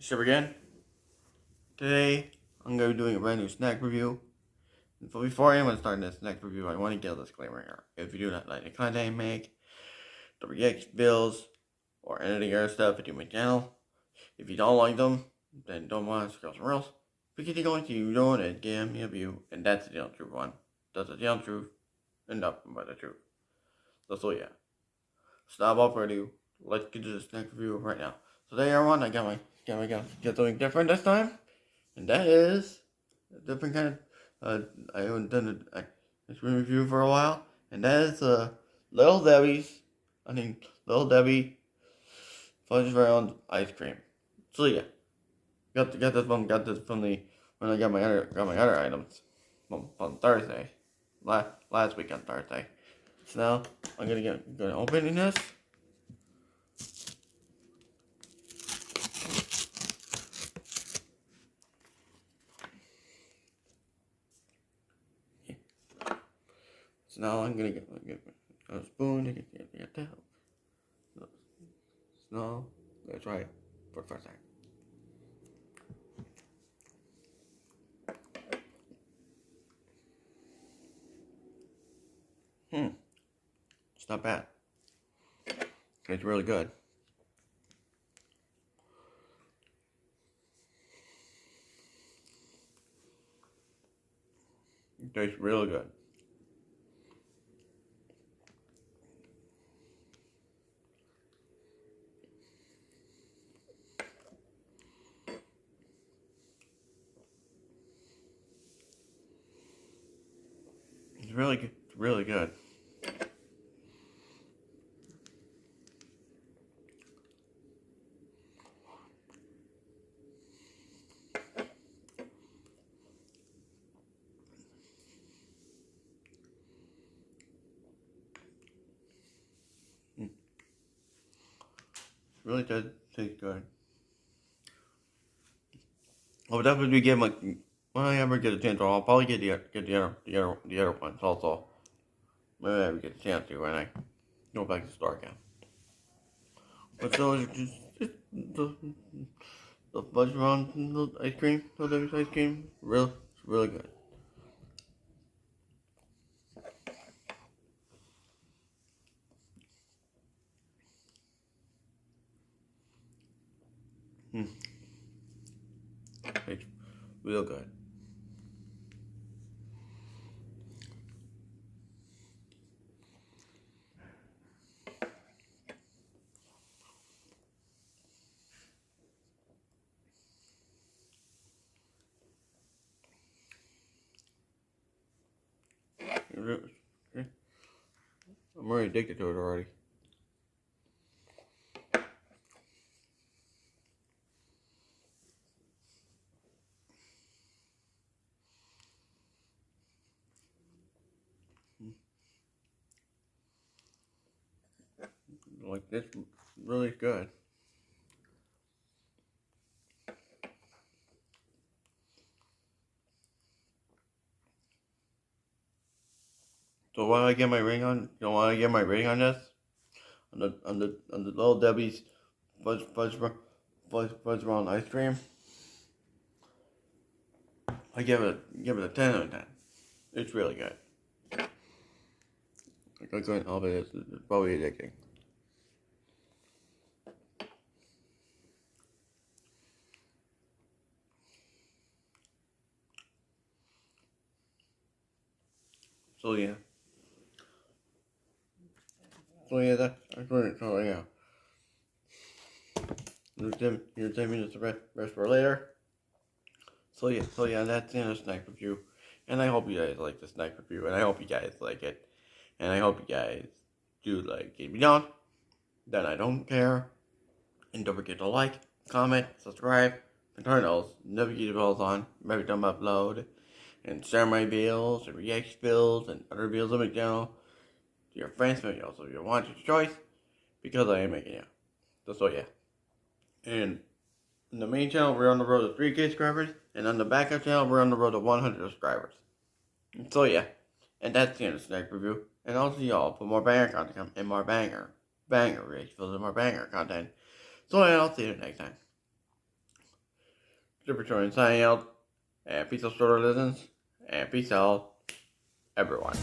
Ship again. Today, I'm going to be doing a brand new snack review. But before anyone starts this snack review, I want to get a disclaimer here. If you do not like the content I make, the reaction bills, or anything other stuff I do my channel, if you don't like them, then don't want to scroll somewhere else. Because you're going to ruin it, give me a view, and that's the only truth one. That's the only truth, and nothing but the truth. So yeah. Stop all further ado. Let's get to the snack review right now. So there everyone, I got something different this time. And that is a different kind of, I haven't done an ice cream review for a while. And that is Little Debbie's, Little Debbie Fudge Round Ice Cream. So yeah, got this from when I got my other items on Thursday, last week on Thursday. So now I'm gonna open this. So now I'm gonna get a spoon to get that. So now let's try it for the first time. It's not bad. It's really good. It tastes really good. It's really good. It's really good. Really does taste good. I'll definitely get when I ever get a chance, I'll probably get the other ones also. Maybe I ever get a chance to when I go back to the store again. But those are just the Fudge Round ice cream, Little Debbie's ice cream, really good. It's real good. I'm already addicted to it already. Like this, really good. So why do I get my ring on? You know why I get my rating on this? On the Little Debbie's Fudge Round ice cream. I give it a 10 out of 10. It's really good. Like going all of it is probably addicting. So yeah. That's what it's all yeah. You're 10 minutes of rest for later. So yeah, that's the end of the snack review. And I hope you guys like the snack review, and I hope you guys like it. And I hope you guys do like it. If you don't, then I don't care. And don't forget to like, comment, subscribe, and turn those notification bells on every time I upload. And share my videos, and reaction videos, and other videos on my channel to your friends, maybe also your wanted choice, because I am making it. So yeah. And in the main channel, we're on the road to 3K subscribers, and on the backup channel, we're on the road to 100 subscribers. So yeah, and that's the end of the snack review. And I'll see y'all for more banger content and more banger reactions and more banger content. So yeah, I'll see you next time. Super Troy signing out. And peace out, Story Listens. And peace out, everyone.